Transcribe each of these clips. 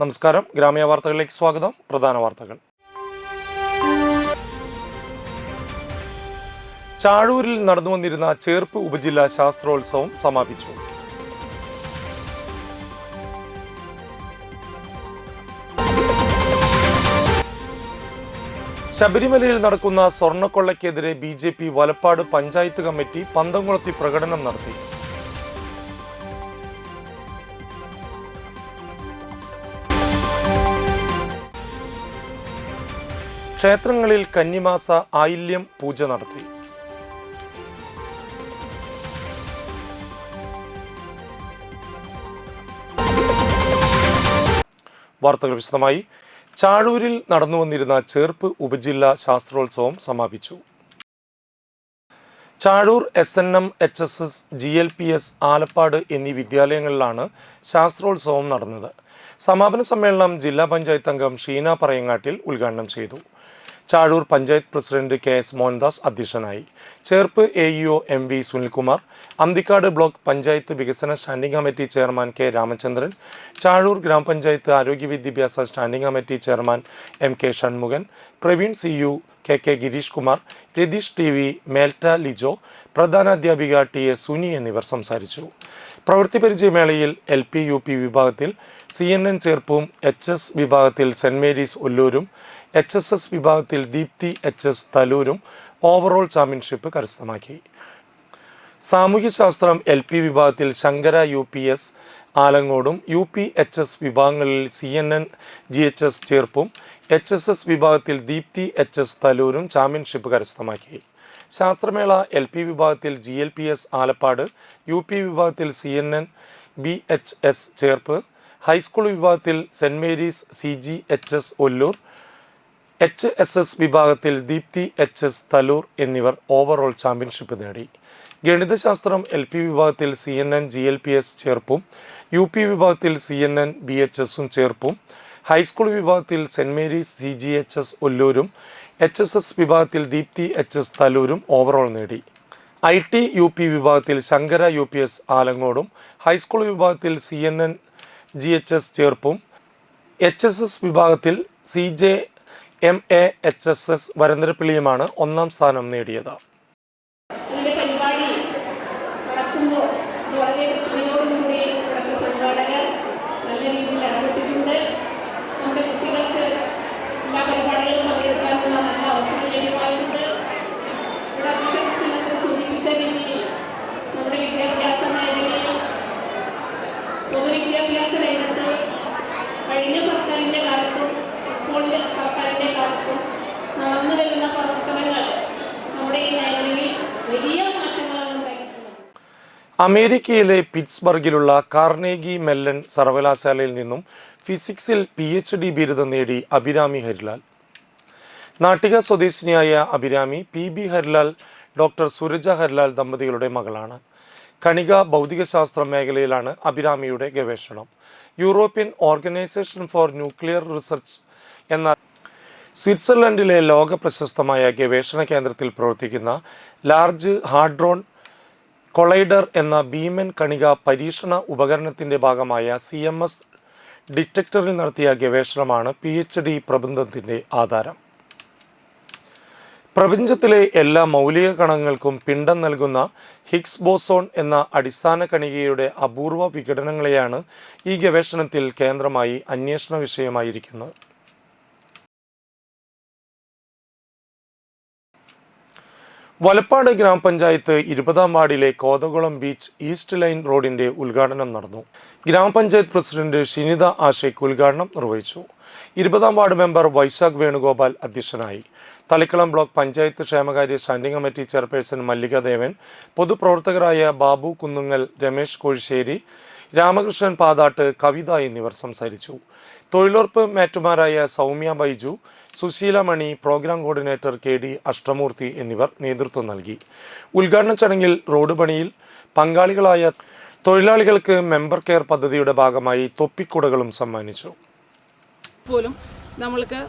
നമസ്കാരം, ഗ്രാമീയ വാർത്തകളിലേക്ക് സ്വാഗതം. പ്രധാന വാർത്തകൾ. ചാഴൂരിൽ നടന്നുവന്നിരുന്ന ചേർപ്പ് ഉപജില്ലാ ശാസ്ത്രോത്സവം സമാപിച്ചു. ശബരിമലയിൽ നടക്കുന്ന സ്വർണ്ണക്കൊള്ളയ്ക്കെതിരെ BJP വലപ്പാട് പഞ്ചായത്ത് കമ്മിറ്റി പന്തംകുളത്തി പ്രകടനം നടത്തി. ക്ഷേത്രങ്ങളിൽ കന്നിമാസ ആയില്യം പൂജ നടത്തി. വാർത്തകൾ വിശദമായി. ചാഴൂരിൽ നടന്നുവന്നിരുന്ന ചേർപ്പ് ഉപജില്ലാ ശാസ്ത്രോത്സവം സമാപിച്ചു. Chazhur SNM, HSS, GLPS, Alappad എന്നീ വിദ്യാലയങ്ങളിലാണ് ശാസ്ത്രോത്സവം നടന്നത്. സമാപന സമ്മേളനം ജില്ലാ പഞ്ചായത്ത് അംഗം ഷീന പറയങ്ങാട്ടിൽ ഉദ്ഘാടനം ചെയ്തു. ചാഴൂർ പഞ്ചായത്ത് പ്രസിഡന്റ് KS മോഹൻദാസ് അധ്യക്ഷനായി. Cherpu AEO MV Sunilkumar, Anthikad block panchayat വികസന standing committee chairman K Ramachandran, Chazhur grama panchayat ആരോഗ്യ വിദ്യാഭ്യാസ standing committee chairman MK Shanmukhan, Praveen CU, KK Girish Kumar, Ratheesh TV, മേൽറ്റ ലിജോ, പ്രധാനാധ്യാപിക TS സുനി എന്നിവർ സംസാരിച്ചു. പ്രവൃത്തി പരിചയമേളയിൽ LP UP വിഭാഗത്തിൽ CNN ചേർപ്പും, HS വിഭാഗത്തിൽ സെന്റ് മേരീസ് ഒല്ലൂരും, HSS വിഭാഗത്തിൽ ദീപ്തി HS തലൂരും ഓവറോൾ ചാമ്പ്യൻഷിപ്പ് കരസ്ഥമാക്കി. സാമൂഹ്യശാസ്ത്രം LP വിഭാഗത്തിൽ ശങ്കര UPS ആലങ്ങോടും, UP HS വിഭാഗങ്ങളിൽ CNN GHS ചേർപ്പും, HSS വിഭാഗത്തിൽ ദീപ്തി HS തലൂരും ചാമ്പ്യൻഷിപ്പ് കരസ്ഥമാക്കി. ശാസ്ത്രമേള LP വിഭാഗത്തിൽ GLPS ആലപ്പാട്, UP വിഭാഗത്തിൽ CNN BHS ചേർപ്പ്, ഹൈസ്കൂൾ വിഭാഗത്തിൽ saint Mary's CGHS Ollur, HSS വിഭാഗത്തിൽ ദീപ്തി HS തലൂർ എന്നിവർ ഓവറോൾ ചാമ്പ്യൻഷിപ്പ് നേടി. ഗണിതശാസ്ത്രം LP വിഭാഗത്തിൽ CNN GLPS ചേർപ്പും, UP വിഭാഗത്തിൽ CNN BHSും ചേർപ്പും, ഹൈസ്കൂൾ വിഭാഗത്തിൽ സെന്റ് മേരീസ് CGHS ഒല്ലൂരും, HSS വിഭാഗത്തിൽ ദീപ്തി HS തലൂരും ഓവറോൾ നേടി. IT UP വിഭാഗത്തിൽ ശങ്കര UPS ആലങ്ങോടും, ഹൈസ്കൂൾ വിഭാഗത്തിൽ CNN GHS ചേർപ്പും, HSS വിഭാഗത്തിൽ CJMA HSS വരന്തരപ്പിള്ളിയുമാണ് ഒന്നാം സ്ഥാനം നേടിയത്. പൊതുവിദ്യാഭ്യാസ രംഗത്ത് കഴിഞ്ഞ സർക്കാരിൻ്റെ കാലത്തും ഇപ്പോഴത്തെ സർക്കാരിൻ്റെ കാലത്തും നടന്നു വരുന്ന പ്രവർത്തനങ്ങൾ നമ്മുടെ ഈ മേഖലയിൽ വലിയ മാറ്റങ്ങളാണ് ഉണ്ടാക്കിയിട്ടുള്ളത്. അമേരിക്കയിലെ പിറ്റ്സ്ബർഗിലുള്ള കാർണേഗി മെല്ലൺ സർവകലാശാലയിൽ നിന്നും ഫിസിക്സിൽ PhD ബിരുദം നേടി അഭിരാമി ഹരിലാൽ. നാട്ടിക സ്വദേശിനിയായ അഭിരാമി PB ഹരിലാൽ, ഡോക്ടർ സുരജ ഹരിലാൽ ദമ്പതികളുടെ മകളാണ്. കണിക ഭൗതികശാസ്ത്ര മേഖലയിലാണ് അഭിരാമിയുടെ ഗവേഷണം. European organisation for nuclear research എന്ന സ്വിറ്റ്സർലൻഡിലെ ലോക പ്രശസ്തമായ ഗവേഷണ കേന്ദ്രത്തിൽ പ്രവർത്തിക്കുന്ന ലാർജ് ഹാഡ്രോൺ കൊളൈഡർ എന്ന ഭീമൻ കണിക പരീക്ഷണ ഉപകരണത്തിൻ്റെ ഭാഗമായ CMS ഡിറ്റക്ടറിൽ നടത്തിയ ഗവേഷണമാണ് PhD പ്രബന്ധത്തിൻ്റെ ആധാരം. പ്രപഞ്ചത്തിലെ എല്ലാ മൗലിക കണങ്ങൾക്കും പിണ്ഡം നൽകുന്ന ഹിഗ്സ് ബോസോൺ എന്ന അടിസ്ഥാന കണികയുടെ അപൂർവ വിഘടനങ്ങളെയാണ് ഈ ഗവേഷണത്തിൽ കേന്ദ്രമായി അന്വേഷണ വിഷയമായിരിക്കുന്നത്. വലപ്പാട് ഗ്രാമപഞ്ചായത്ത് 20-ാം വാർഡിലെ കോതകുളം ബീച്ച് ഈസ്റ്റ് ലൈൻ റോഡിന്റെ ഉദ്ഘാടനം നടന്നു. ഗ്രാമപഞ്ചായത്ത് പ്രസിഡന്റ് ഷിനിത ആഷേഖ് ഉദ്ഘാടനം നിർവഹിച്ചു. 20-ാം വാർഡ് മെമ്പർ വൈശാഖ് വേണുഗോപാൽ അധ്യക്ഷനായി. തളിക്കളം ബ്ലോക്ക് പഞ്ചായത്ത് ക്ഷേമകാര്യ സ്റ്റാൻഡിംഗ് കമ്മിറ്റി ചെയർപേഴ്സൺ മല്ലിക ദേവൻ, പൊതുപ്രവർത്തകരായ ബാബു കുന്നുങ്ങൽ, രമേശ് കോഴിശ്ശേരി, രാമകൃഷ്ണൻ പാതാട്ട്, കവിത എന്നിവർ സംസാരിച്ചു. തൊഴിലുറപ്പ് മേറ്റുമാരായ സൗമ്യ ബൈജു, സുശീല മണി, പ്രോഗ്രാം കോർഡിനേറ്റർ KD അഷ്ടമൂർത്തി എന്നിവർ നേതൃത്വം നൽകി. ഉദ്ഘാടന ചടങ്ങിൽ റോഡ് പണിയിൽ പങ്കാളികളായ തൊഴിലാളികൾക്ക് മെമ്പർ കെയർ പദ്ധതിയുടെ ഭാഗമായി തൊപ്പിക്കുടകളും സമ്മാനിച്ചു. പോലും നമ്മൾക്ക്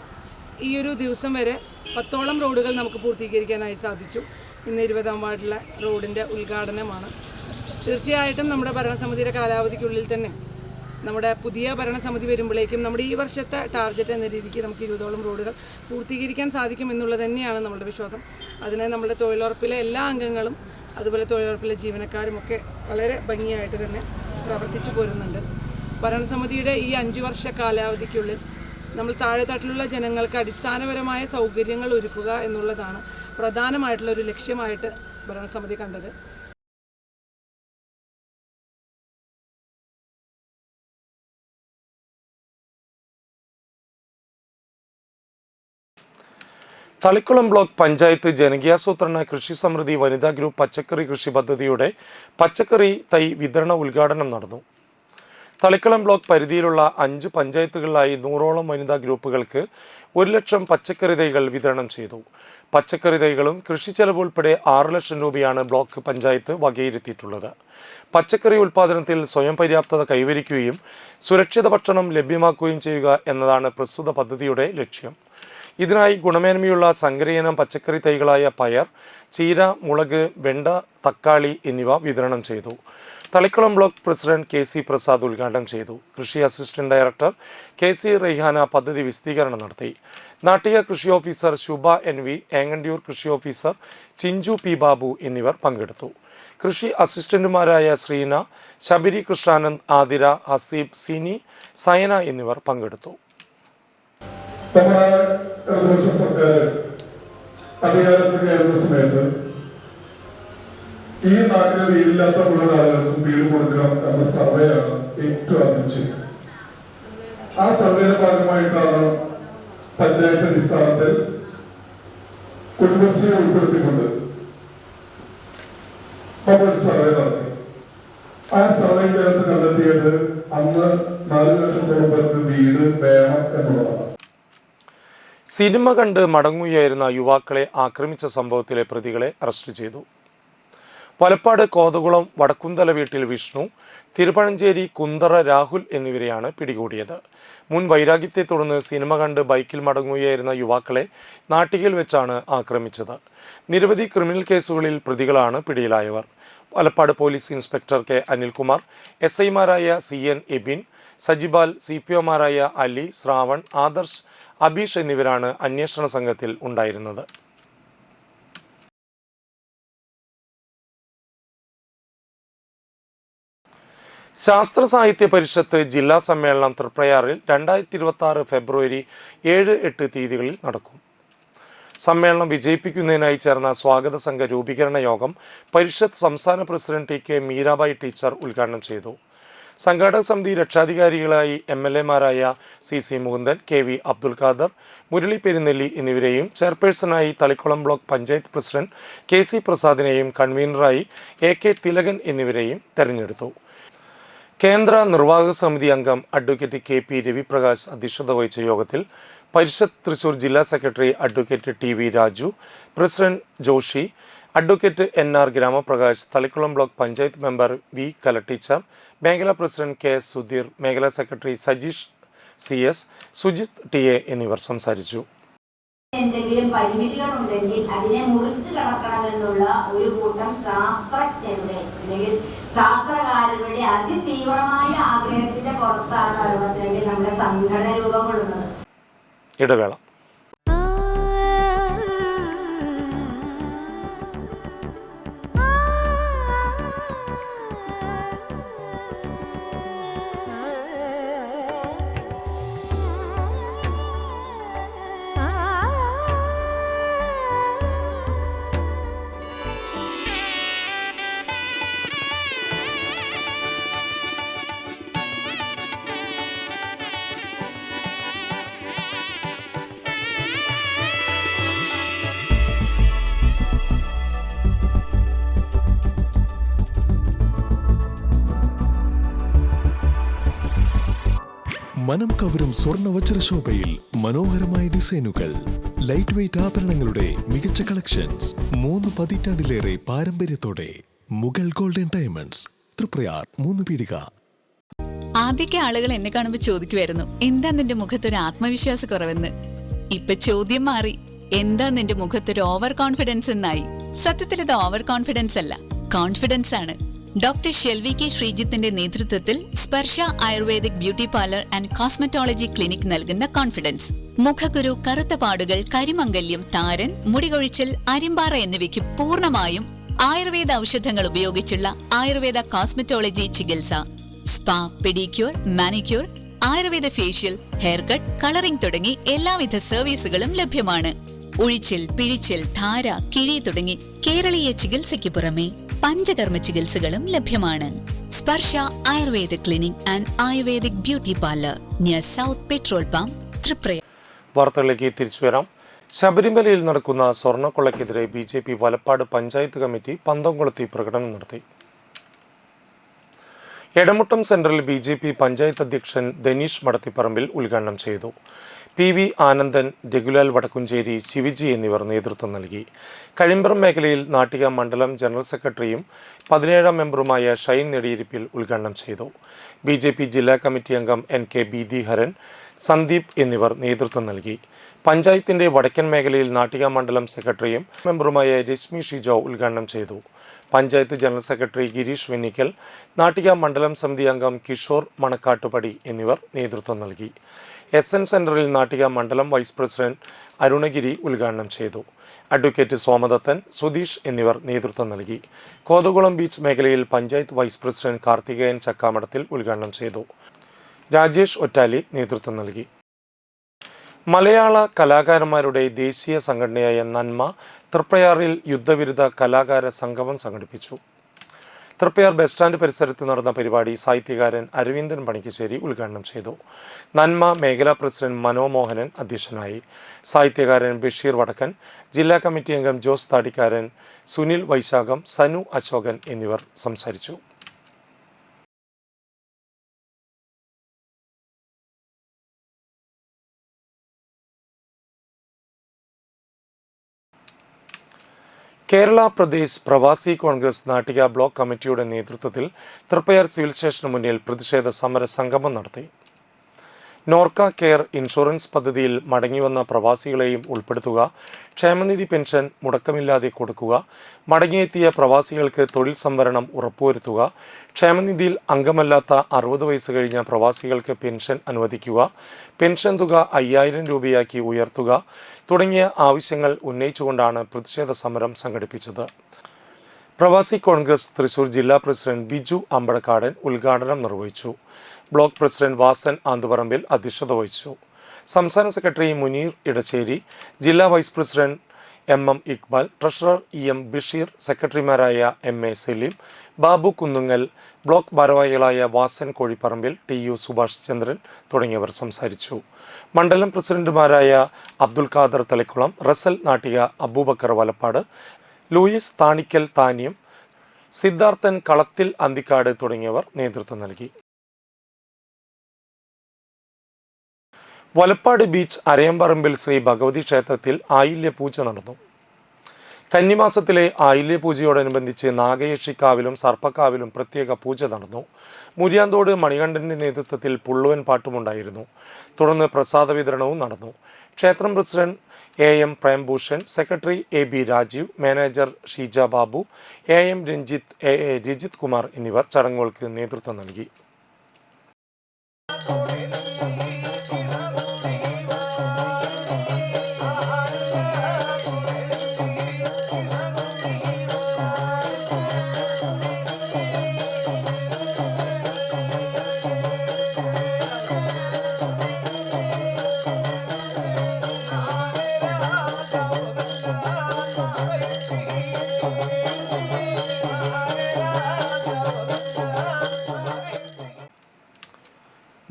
ഈ ഒരു ദിവസം വരെ 10ഓളം റോഡുകൾ നമുക്ക് പൂർത്തീകരിക്കാനായി സാധിച്ചു. ഇന്ന് 20-ാം വാർഡിലെ റോഡിൻ്റെ ഉദ്ഘാടനമാണ്. തീർച്ചയായിട്ടും നമ്മുടെ ഭരണസമിതിയുടെ കാലാവധിക്കുള്ളിൽ തന്നെ നമ്മുടെ പുതിയ ഭരണസമിതി വരുമ്പോഴേക്കും നമ്മുടെ ഈ വർഷത്തെ ടാർഗറ്റ് എന്ന രീതിക്ക് നമുക്ക് 20ഓളം റോഡുകൾ പൂർത്തീകരിക്കാൻ സാധിക്കും എന്നുള്ളത് തന്നെയാണ് നമ്മുടെ വിശ്വാസം. അതിനെ നമ്മുടെ തൊഴിലുറപ്പിലെ എല്ലാ അംഗങ്ങളും അതുപോലെ തൊഴിലുറപ്പിലെ ജീവനക്കാരും ഒക്കെ വളരെ ഭംഗിയായിട്ട് തന്നെ പ്രവർത്തിച്ചു പോരുന്നുണ്ട്. ഭരണസമിതിയുടെ ഈ 5 വർഷ കാലാവധിക്കുള്ളിൽ നമ്മൾ താഴെത്തട്ടിലുള്ള ജനങ്ങൾക്ക് അടിസ്ഥാനപരമായ സൗകര്യങ്ങൾ ഒരുക്കുക എന്നുള്ളതാണ് പ്രധാനമായിട്ടുള്ള ഒരു ലക്ഷ്യമായിട്ട് ഭരണസമിതി കണ്ടത്. തളിക്കുളം ബ്ലോക്ക് പഞ്ചായത്ത് ജനകീയാസൂത്രണ കൃഷി സമൃദ്ധി വനിതാ ഗ്രൂപ്പ് പച്ചക്കറി കൃഷി പദ്ധതിയുടെ പച്ചക്കറി തൈ വിതരണ ഉദ്ഘാടനം നടന്നു. തളിക്കുളം ബ്ലോക്ക് പരിധിയിലുള്ള 5 പഞ്ചായത്തുകളിലായി 100ഓളം വനിതാ ഗ്രൂപ്പുകൾക്ക് 1 ലക്ഷം പച്ചക്കറി തൈകൾ വിതരണം ചെയ്തു. പച്ചക്കറി തൈകളും കൃഷി ചെലവ് ഉൾപ്പെടെ 6 ലക്ഷം രൂപയാണ് ബ്ലോക്ക് പഞ്ചായത്ത് വകയിരുത്തിയിട്ടുള്ളത്. പച്ചക്കറി ഉൽപ്പാദനത്തിൽ സ്വയം പര്യാപ്തത കൈവരിക്കുകയും സുരക്ഷിത ഭക്ഷണം ലഭ്യമാക്കുകയും ചെയ്യുക എന്നതാണ് പ്രസ്തുത പദ്ധതിയുടെ ലക്ഷ്യം. ഇതിനായി ഗുണമേന്മയുള്ള സങ്കരയിനം പച്ചക്കറി തൈകളായ പയർ, ചീര, മുളക്, വെണ്ട, തക്കാളി എന്നിവ വിതരണം ചെയ്തു. Thalikulam block president KC Prasad ഉദ്ഘാടനം ചെയ്തു. കൃഷി അസിസ്റ്റന്റ് ഡയറക്ടർ KC റെയ്ഹാന പദ്ധതി വിശദീകരണം നടത്തി. നാട്ടിക കൃഷി ഓഫീസർ ശുഭ NV, ഏങ്ങണ്ടിയൂർ കൃഷി ഓഫീസർ ചിഞ്ചു P ബാബു എന്നിവർ പങ്കെടുത്തു. കൃഷി അസിസ്റ്റന്റുമാരായ ശ്രീന, ശബരി കൃഷ്ണാനന്ദ്, ആതിര, ഹസീബ്, സിനി, സയന എന്നിവർ പങ്കെടുത്തു. ഈ നാട്ടിലെ വീടില്ലാത്ത മുഴുവൻ ആളുകൾക്കും വീട് കൊടുക്കണം എന്ന സർവേയാണ് ഏറ്റവും ആദ്യം ചെയ്തത്. ആ സർവേയുടെ ഭാഗമായിട്ടാണ് പഞ്ചായത്ത് അടിസ്ഥാനത്തിൽ കുടുംബശ്രീയെ ഉൾപ്പെടുത്തിക്കൊണ്ട് നമ്മളൊരു സർവേ നടത്തി. ആ സർവേക്കകത്ത് കണ്ടെത്തിയത് അന്ന് 4 ലക്ഷത്തോളം പേർക്ക് വീട് വേണം എന്നുള്ളതാണ്. സിനിമ കണ്ട് മടങ്ങുകയായിരുന്ന യുവാക്കളെ ആക്രമിച്ച സംഭവത്തിലെ പ്രതികളെ അറസ്റ്റ് ചെയ്തു. വലപ്പാട് കോതകുളം വടക്കുന്തല വീട്ടിൽ വിഷ്ണു, തിരുപ്പഴഞ്ചേരി കുന്തറ രാഹുൽ എന്നിവരെയാണ് പിടികൂടിയത്. മുൻ വൈരാഗ്യത്തെ തുടർന്ന് സിനിമ കണ്ട് ബൈക്കിൽ മടങ്ങുകയായിരുന്ന യുവാക്കളെ നാട്ടികയിൽ വെച്ചാണ് ആക്രമിച്ചത്. നിരവധി ക്രിമിനൽ കേസുകളിൽ പ്രതികളാണ് പിടിയിലായവർ. Valappad police inspector K Anilkumar, SI മാരായ CN എബിൻ, സജിബാൽ, CPOമാരായ അലി, ശ്രാവൺ, ആദർശ്, അബീഷ് എന്നിവരാണ് അന്വേഷണ സംഘത്തിൽ ഉണ്ടായിരുന്നത്. ശാസ്ത്ര സാഹിത്യ പരിഷത്ത് ജില്ലാ സമ്മേളനം തൃപ്രയാറിൽ 2026 ഫെബ്രുവരി 7-8 തീയതികളിൽ നടക്കും. സമ്മേളനം വിജയിപ്പിക്കുന്നതിനായി ചേർന്ന സ്വാഗത സംഘ രൂപീകരണ യോഗം പരിഷത്ത് സംസ്ഥാന പ്രസിഡന്റ് TK മീരാബായി ടീച്ചർ ഉദ്ഘാടനം ചെയ്തു. സംഘാടക സമിതി രക്ഷാധികാരികളായി MLA മാരായ CC മുകുന്ദൻ, KV അബ്ദുൽ ഖാദർ, മുരളി പെരുന്നെല്ലി എന്നിവരെയും ചെയർപേഴ്സണായി Thalikulam block panchayat president KC പ്രസാദിനെയും കൺവീനറായി AK തിലകൻ എന്നിവരെയും തെരഞ്ഞെടുത്തു. കേന്ദ്ര നിർവാഹക സമിതി അംഗം അഡ്വക്കേറ്റ് KP രവിപ്രകാശ് അധ്യക്ഷത വഹിച്ച യോഗത്തിൽ പരിഷത്ത് തൃശൂർ ജില്ലാ secretary advocate TV Raju, president Joshi, advocate NR Gramaprakash, Thalikulam block panchayat member V കലട്ടീച്ചർ, മേഖലാ പ്രസിഡന്റ് KS സുധീർ, മേഖലാ secretary Sajeesh CS, Sujith TA എന്നിവർ സംസാരിച്ചു. എന്തെങ്കിലും പരിമിതികളുണ്ടെങ്കിൽ അതിനെ മുറിച്ചു കടക്കണമെന്നുള്ള ഒരു കൂട്ടം ശാസ്ത്രജ്ഞരുടെ അല്ലെങ്കിൽ ശാസ്ത്രകാരരുടെ അതിതീവ്രമായ ആഗ്രഹത്തിന്റെ പുറത്താണ് 62 നമ്മുടെ സംഘടന രൂപം കൊള്ളുന്നത്. ഇടവേള. മനം കവരും സ്വർണ്ണ വജ്രശോഭയിൽ മനോഹരമായ ഡിസൈനുകൾ, ലൈറ്റ് വെയ്റ്റ് ആഭരണങ്ങളുടെ മികച്ച കളക്ഷൻസ്, 3 പതിറ്റാണ്ടിലേറെ പാരമ്പര്യത്തോടെ മുഗൾ ഗോൾഡൻ ഡയമണ്ട്സ്, തൃപ്രയാർ 3 പീടിക. ആദ്യമൊക്കെ ആളുകൾ എന്നെ കാണുമ്പോൾ ചോദിക്കുമായിരുന്നു, എന്താ നിന്റെ മുഖത്തൊരു ആത്മവിശ്വാസ കുറവെന്ന്. ഇപ്പൊ ചോദ്യം മാറി, എന്താ നിന്റെ മുഖത്തൊരു ഓവർ കോൺഫിഡൻസ് എന്നായി. സത്യത്തിൽ ഇത് ഓവർ കോൺഫിഡൻസ് അല്ല, കോൺഫിഡൻസ് ആണ്. ഡോക്ടർ ഷെൽവി കെ ശ്രീജിത്തിന്റെ നേതൃത്വത്തിൽ Sparsha ayurvedic beauty parlour and cosmetology clinic നൽകുന്ന കോൺഫിഡൻസ്. മുഖക്കുരു, കറുത്ത പാടുകൾ, കരിമംഗല്യം, താരൻ, മുടികൊഴിച്ചൽ, അരിമ്പാറ എന്നിവയ്ക്ക് പൂർണ്ണമായും ആയുർവേദ ഔഷധങ്ങൾ ഉപയോഗിച്ചുള്ള ആയുർവേദ കോസ്മെറ്റോളജി ചികിത്സ. Spa, pedicure, manicure, Ayurveda facial, hair cut, colouring തുടങ്ങി എല്ലാവിധ സർവീസുകളും ലഭ്യമാണ്. ഉഴിച്ചിൽ, പിഴിച്ചിൽ, ധാര, കിഴി തുടങ്ങി കേരളീയ ചികിത്സയ്ക്ക് പുറമെ പഞ്ചകർമ്മ ചികിത്സകളും ലഭ്യമാണ്. Sparsha Ayurveda clinic and ayurvedic beauty parlour near south petrol pump, Triprayar. വാർത്തകളിലേക്ക് തിരിച്ചു വരാം. ശബരിമലയിൽ നടക്കുന്ന സ്വർണ്ണക്കൊള്ളയ്ക്കെതിരെ BJP വലപ്പാട് പഞ്ചായത്ത് കമ്മിറ്റി പന്തംകൊളുത്തി പ്രകടനം നടത്തി. എടമുട്ടം സെന്ററിൽ BJP പഞ്ചായത്ത് അധ്യക്ഷൻ ധനീഷ് മടത്തിപ്പറമ്പിൽ ഉദ്ഘാടനം ചെയ്തു. PV ആനന്ദൻ, രഘുലാൽ വടക്കുംചേരി, ശിവജി എന്നിവർ നേതൃത്വം നൽകി. കഴിമ്പ്രം മേഖലയിൽ നാട്ടിക മണ്ഡലം ജനറൽ സെക്രട്ടറിയും 17ാം മെമ്പറുമായ ഷൈൻ നെടിയിരിപ്പിൽ ഉദ്ഘാടനം ചെയ്തു. BJP ജില്ലാ കമ്മിറ്റി അംഗം NK ബീദിഹരൻ, സന്ദീപ് എന്നിവർ നേതൃത്വം നൽകി. പഞ്ചായത്തിന്റെ വടക്കൻ മേഖലയിൽ നാട്ടിക മണ്ഡലം സെക്രട്ടറിയും മെമ്പറുമായ രശ്മി ഷിജോ ഉദ്ഘാടനം ചെയ്തു. പഞ്ചായത്ത് ജനറൽ സെക്രട്ടറി ഗിരീഷ് വെന്നിക്കൽ, നാട്ടിക മണ്ഡലം സമിതി അംഗം കിഷോർ മണക്കാട്ടുപടി എന്നിവർ നേതൃത്വം നൽകി. SN സെന്ററിൽ നാട്ടിക മണ്ഡലം വൈസ് പ്രസിഡന്റ് അരുണഗിരി ഉദ്ഘാടനം ചെയ്തു. അഡ്വക്കേറ്റ് സോമദത്തൻ, സുധീഷ് എന്നിവർ നേതൃത്വം നൽകി. കോതകുളം ബീച്ച് മേഖലയിൽ പഞ്ചായത്ത് വൈസ് പ്രസിഡന്റ് കാർത്തികേയൻ ചക്കാമടത്തിൽ ഉദ്ഘാടനം ചെയ്തു. രാജേഷ് ഒറ്റാലി നേതൃത്വം നൽകി. മലയാള കലാകാരന്മാരുടെ ദേശീയ സംഘടനയായ നന്മ തൃപ്രയാറിൽ യുദ്ധവിരുദ്ധ കലാകാര സംഗമം സംഘടിപ്പിച്ചു. തൃപ്രയാർ ബസ് സ്റ്റാൻഡ് പരിസരത്ത് നടന്ന പരിപാടി സാഹിത്യകാരൻ അരവിന്ദൻ പണിക്കശ്ശേരി ഉദ്ഘാടനം ചെയ്തു. നന്മ മേഖലാ പ്രസിഡന്റ് മനോമോഹനൻ അധ്യക്ഷനായി. സാഹിത്യകാരൻ ബഷീർ വടക്കൻ, ജില്ലാ കമ്മിറ്റി അംഗം ജോസ് താടിക്കാരൻ, സുനിൽ വൈശാഖം, സനു അശോകൻ എന്നിവർ സംസാരിച്ചു. കേരള പ്രദേശ് പ്രവാസി കോൺഗ്രസ് നാട്ടിക ബ്ലോക്ക് കമ്മിറ്റിയുടെ നേതൃത്വത്തിൽ തൃപ്പയാർ സിവിൽ സ്റ്റേഷന് മുന്നിൽ പ്രതിഷേധ സമര സംഗമം നടത്തി. നോർക്ക കെയർ ഇൻഷുറൻസ് പദ്ധതിയിൽ മടങ്ങിവന്ന പ്രവാസികളെയും ഉൾപ്പെടുത്തുക, ക്ഷേമനിധി പെൻഷൻ മുടക്കമില്ലാതെ കൊടുക്കുക, മടങ്ങിയെത്തിയ പ്രവാസികൾക്ക് തൊഴിൽ സംവരണം ഉറപ്പുവരുത്തുക, ക്ഷേമനിധിയിൽ അംഗമല്ലാത്ത 60 വയസ്സ് കഴിഞ്ഞ പ്രവാസികൾക്ക് പെൻഷൻ അനുവദിക്കുക, പെൻഷൻ തുക 5000 രൂപയാക്കി ഉയർത്തുക തുടങ്ങിയ ആവശ്യങ്ങൾ ഉന്നയിച്ചുകൊണ്ടാണ് പ്രതിഷേധ സമരം സംഘടിപ്പിച്ചത്. പ്രവാസി കോൺഗ്രസ് തൃശൂർ ജില്ലാ പ്രസിഡന്റ് ബിജു അമ്പഴക്കാടൻ ഉദ്ഘാടനം നിർവഹിച്ചു. ബ്ലോക്ക് പ്രസിഡന്റ് വാസൻ ആന്തുപറമ്പിൽ അധ്യക്ഷത വഹിച്ചു. സംസ്ഥാന സെക്രട്ടറി മുനീർ ഇടച്ചേരി, ജില്ലാ vice president MM Iqbal, treasurer EM Basheer, സെക്രട്ടറിമാരായ MA സലീം, ബാബു കുന്നുങ്ങൽ, ബ്ലോക്ക് ഭാരവാഹികളായ വാസൻ കോഴിപ്പറമ്പിൽ, TU സുഭാഷ് ചന്ദ്രൻ തുടങ്ങിയവർ സംസാരിച്ചു. മണ്ഡലം പ്രസിഡന്റുമാരായ അബ്ദുൽ ഖാദർ തളിക്കുളം, റസൽ നാട്ടിക, അബൂബക്കർ വലപ്പാട്, ലൂയിസ് താണിക്കൽ താനിയം, സിദ്ധാർത്ഥൻ കളത്തിൽ അന്തിക്കാട് തുടങ്ങിയവർ നേതൃത്വം നൽകി. വലപ്പാട് ബീച്ച് അരയമ്പറമ്പിൽ ശ്രീ ഭഗവതി ക്ഷേത്രത്തിൽ ആയില്യപൂജ നടന്നു. കന്നിമാസത്തിലെ ആയില്യപൂജയോടനുബന്ധിച്ച് നാഗയക്ഷിക്കാവിലും സർപ്പക്കാവിലും പ്രത്യേക പൂജ നടന്നു. മുരിയാന്തോട് മണികണ്ഠന്റെ നേതൃത്വത്തിൽ പുള്ളുവൻ പാട്ടുമുണ്ടായിരുന്നു. തുടർന്ന് പ്രസാദ വിതരണവും നടന്നു. ക്ഷേത്രം president AM Prembhushan, secretary AB Rajeev, manager Sheeja Babu, AM Ranjith, AA Rajith Kumar എന്നിവർ ചടങ്ങുകൾക്ക് നേതൃത്വം നൽകി.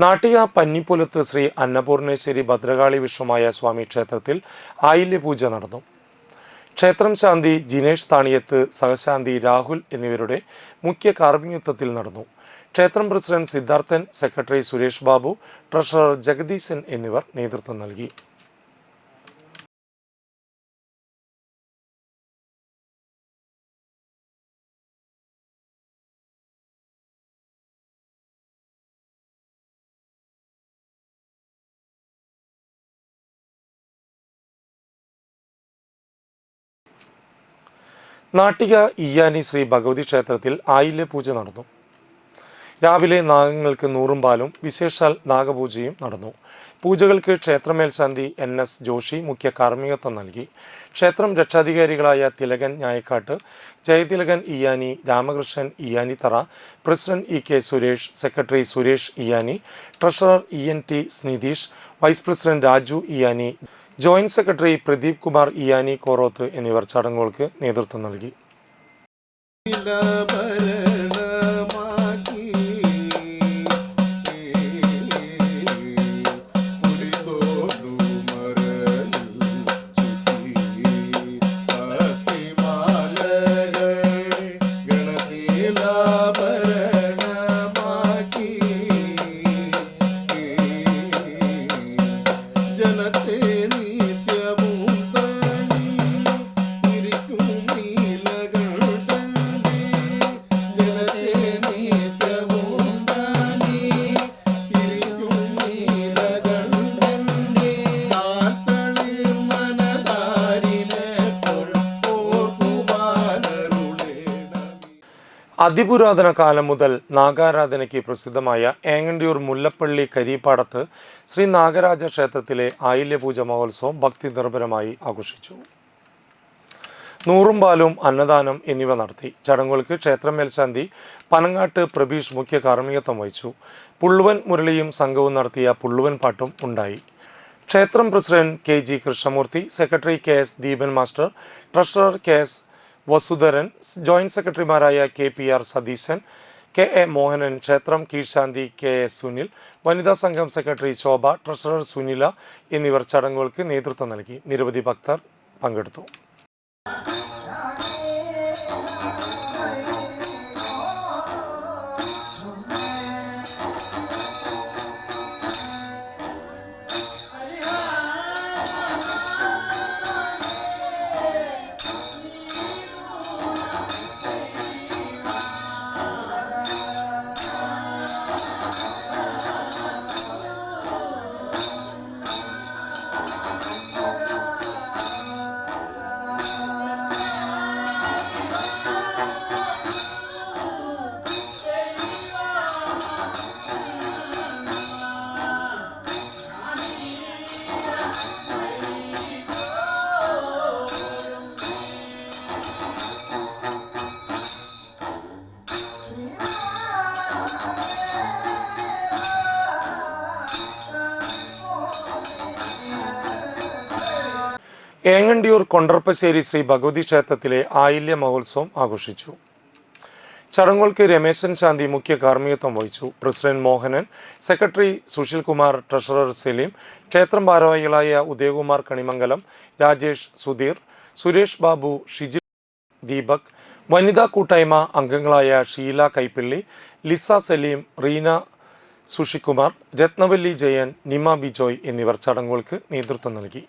നാട്ടിക പന്നിപ്പുലത്ത് ശ്രീ അന്നപൂർണേശ്വരി ഭദ്രകാളി വിശ്വമായ സ്വാമി ക്ഷേത്രത്തിൽ ആയില്യപൂജ നടന്നു. ക്ഷേത്രം ശാന്തി ജിനേഷ് താണിയത്ത്, സഹശാന്തി രാഹുൽ എന്നിവരുടെ മുഖ്യ കാർമ്മികത്വത്തിൽ നടന്നു. ക്ഷേത്രം president Siddharthan, secretary Suresh Babu, treasurer Jagadeeshan എന്നിവർ നേതൃത്വം നൽകി. നാട്ടിക ഇയ്യാനി ശ്രീ ഭഗവതി ക്ഷേത്രത്തിൽ ആയില്യ പൂജ നടന്നു. രാവിലെ നാഗങ്ങൾക്ക് നൂറും പാലും വിശേഷാൽ നാഗപൂജയും നടന്നു. പൂജകൾക്ക് ക്ഷേത്രമേൽശാന്തി NS ജോഷി മുഖ്യ കാർമ്മികത്വം നൽകി. ക്ഷേത്രം രക്ഷാധികാരികളായ Thilakan Njayakkattu, Jayathilakan Iyyani, Ramakrishnan Iyyanitthara, president EK Suresh, secretary Suresh Iyyani, treasurer ENT Snitheesh, vice president Raju Iyyani, joint secretary Pradeep Kumar Iyyani Koroth എന്നിവർ ചടങ്ങുകൾക്ക് നേതൃത്വം നൽകി. അതിപുരാതന കാലം മുതൽ നാഗാരാധനയ്ക്ക് പ്രസിദ്ധമായ ഏങ്ങണ്ടിയൂർ മുല്ലപ്പള്ളി കരീപ്പാടത്ത് ശ്രീ നാഗരാജ ക്ഷേത്രത്തിലെ ആയില്യപൂജ മഹോത്സവം ഭക്തി നിർഭരമായി ആഘോഷിച്ചു. നൂറും പാലും അന്നദാനം എന്നിവ നടത്തി. ചടങ്ങുകൾക്ക് ക്ഷേത്രം മേൽശാന്തി പനങ്ങാട്ട് പ്രബീഷ് മുഖ്യ കാർമ്മികത്വം വഹിച്ചു. പുള്ളുവൻ മുരളിയും സംഘവും നടത്തിയ പുള്ളുവൻ പാട്ടും ഉണ്ടായി. ക്ഷേത്രം president KG Krishnamoorthy, secretary KS Deepan master, treasurer KS Vasudharan, joint സെക്രട്ടറിമാരായ KPR സതീശൻ, KA മോഹനൻ, ക്ഷേത്രം കീഴ്ശാന്തി KS സുനിൽ, വനിതാ സംഘം സെക്രട്ടറി ശോഭ, ട്രഷറർ സുനില എന്നിവർ ചടങ്ങുകൾക്ക് നേതൃത്വം നൽകി. നിരവധി ഭക്തർ പങ്കെടുത്തു. ഏങ്ങണ്ടിയൂർ കൊണ്ടർപ്പശ്ശേരി ശ്രീ ഭഗവതി ക്ഷേത്രത്തിലെ ആയില്യ മഹോത്സവം ആഘോഷിച്ചു. ചടങ്ങുകൾക്ക് രമേശൻ ശാന്തി മുഖ്യ കാർമ്മികത്വം വഹിച്ചു. President Mohanan, secretary Susheel Kumar, treasurer Saleem, ക്ഷേത്രം ഭാരവാഹികളായ ഉദയകുമാർ കണിമംഗലം, രാജേഷ്, സുധീർ, സുരേഷ് ബാബു, ഷിജിൽ, ദീപക്, വനിതാ കൂട്ടായ്മ അംഗങ്ങളായ ഷീല കൈപ്പിള്ളി, ലിസ സലീം, റീന സുഷികുമാർ, രത്നവല്ലി ജയൻ, നിമ ബിജോയ് എന്നിവർ ചടങ്ങുകൾക്ക് നേതൃത്വം നൽകി.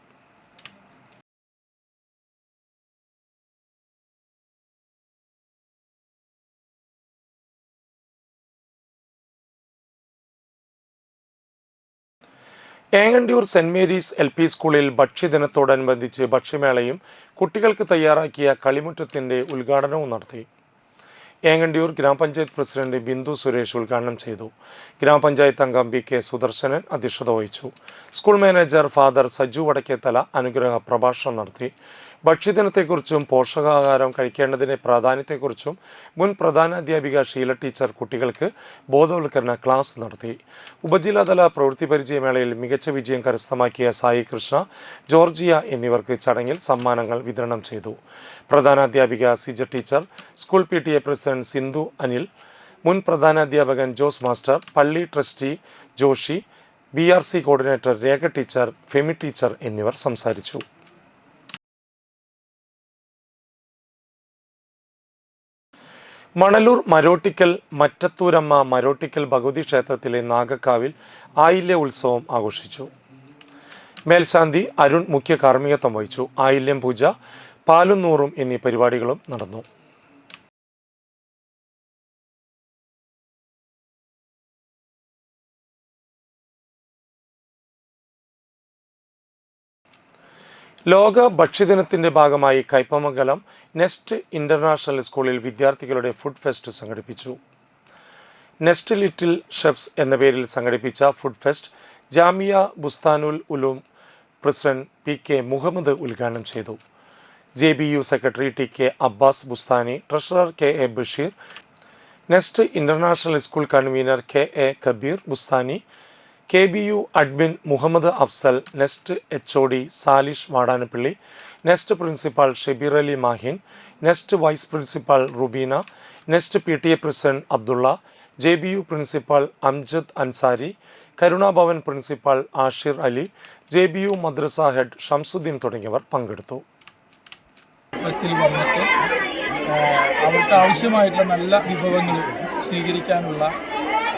ഏങ്ങണ്ടിയൂർ സെന്റ് മേരീസ് LP സ്കൂളിൽ ഭക്ഷ്യദിനത്തോടനുബന്ധിച്ച് ഭക്ഷ്യമേളയും കുട്ടികൾക്ക് തയ്യാറാക്കിയ കളിമുറ്റത്തിന്റെ ഉദ്ഘാടനവും നടത്തി. ഏങ്ങണ്ടിയൂർ ഗ്രാമപഞ്ചായത്ത് പ്രസിഡന്റ് ബിന്ദു സുരേഷ് ഉദ്ഘാടനം ചെയ്തു. ഗ്രാമപഞ്ചായത്ത് അംഗം BK സുദർശനൻ അധ്യക്ഷത വഹിച്ചു. School manager father Saju Vadakkethala അനുഗ്രഹ പ്രഭാഷണം നടത്തി. ഭക്ഷ്യദിനത്തെക്കുറിച്ചും പോഷകാഹാരം കഴിക്കേണ്ടതിൻ്റെ പ്രാധാന്യത്തെക്കുറിച്ചും മുൻ പ്രധാനാധ്യാപിക ഷീല ടീച്ചർ കുട്ടികൾക്ക് ബോധവൽക്കരണ ക്ലാസ് നടത്തി. ഉപജില്ലാതല പ്രവൃത്തി പരിചയമേളയിൽ മികച്ച വിജയം കരസ്ഥമാക്കിയ സായി കൃഷ്ണ, ജോർജിയ എന്നിവർക്ക് ചടങ്ങിൽ സമ്മാനങ്ങൾ വിതരണം ചെയ്തു. പ്രധാനാധ്യാപിക Sija teacher, school PTA president Sindhu Anil, മുൻ പ്രധാനാധ്യാപകൻ ജോസ് മാസ്റ്റർ, പള്ളി trustee Joshi, BRC coordinator Rekha teacher, Femi teacher എന്നിവർ സംസാരിച്ചു. മണലൂർ മരോട്ടിക്കൽ മറ്റത്തൂരമ്മ മരോട്ടിക്കൽ ഭഗവതി ക്ഷേത്രത്തിലെ നാഗക്കാവിൽ ആയില്യ ഉത്സവം ആഘോഷിച്ചു. മേൽശാന്തി അരുൺ മുഖ്യ കാർമ്മികത്വം വഹിച്ചു. ആയില്യം പൂജ, പാലും നൂറും എന്നീ പരിപാടികളും നടന്നു. ലോക ഭക്ഷ്യദിനത്തിന്റെ ഭാഗമായി കയ്പമംഗലം നെസ്റ്റ് ഇന്റർനാഷണൽ സ്കൂളിൽ വിദ്യാർത്ഥികളുടെ ഫുഡ് ഫെസ്റ്റ് സംഘടിപ്പിച്ചു. നെസ്റ്റ് ലിറ്റിൽ ഷെഫ്സ് എന്ന പേരിൽ സംഘടിപ്പിച്ച food fest Jamia Bustanul Uloom president PK Muhammad ഉദ്ഘാടനം ചെയ്തു. JBU secretary TK Abbas Bustani, treasurer KA Basheer, Nest international school convener KA Kabeer Bustani, KBU admin Muhammad Afsal, Nest HOD Salish Vadanappally, Nest principal Shabeer Ali Mahin, Nest vice principal Rubeena, Nest PTA president Abdulla, JBU principal Amjad Ansari, Karunabhavan principal Ashir Ali, JBU മദ്രസ head Shamsuddin തുടങ്ങിയവർ പങ്കെടുത്തു. ഫെസ്റ്റിൽ വന്നിട്ട് അവർക്ക് ആവശ്യമായിട്ടുള്ള നല്ല വിഭവങ്ങൾ സ്വീകരിക്കാനുള്ള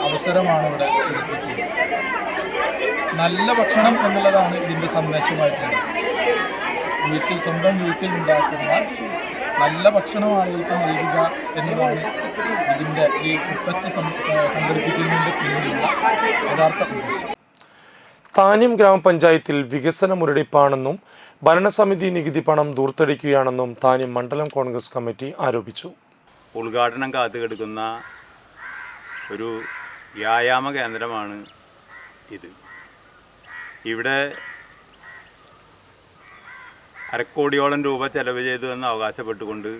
അവസരമാണ് ഇവിടെ ഒരുക്കിയിട്ടുള്ളത്. നല്ല ഭക്ഷണം എന്നുള്ളതാണ് ഇതിൻ്റെ സന്ദേശമായിട്ടുള്ളത്. സ്വന്തം വീട്ടിൽ ഉണ്ടാക്കുന്ന നല്ല ഭക്ഷണം ആളുകൾക്ക് നൽകുക എന്നതാണ് ഇതിൻ്റെ ഈ ഫെസ്റ്റ് സംഘടിപ്പിക്കുന്നതിൻ്റെ പിന്നിലുള്ള യഥാർത്ഥ ഉദ്ദേശം. താന്യം ഗ്രാമപഞ്ചായത്തിൽ വികസന മുരടിപ്പാണെന്നും ഭരണസമിതി നികുതി പണം ദൂർത്തടിക്കുകയാണെന്നും താന്യം മണ്ഡലം കോൺഗ്രസ് കമ്മിറ്റി ആരോപിച്ചു. ഉദ്ഘാടനം കാത്തുകിടക്കുന്ന ഒരു വ്യായാമ കേന്ദ്രമാണ് ഇത്. ഇവിടെ 1/2 കോടിയോളം രൂപ ചെലവ് ചെയ്തു എന്ന് അവകാശപ്പെട്ടുകൊണ്ട്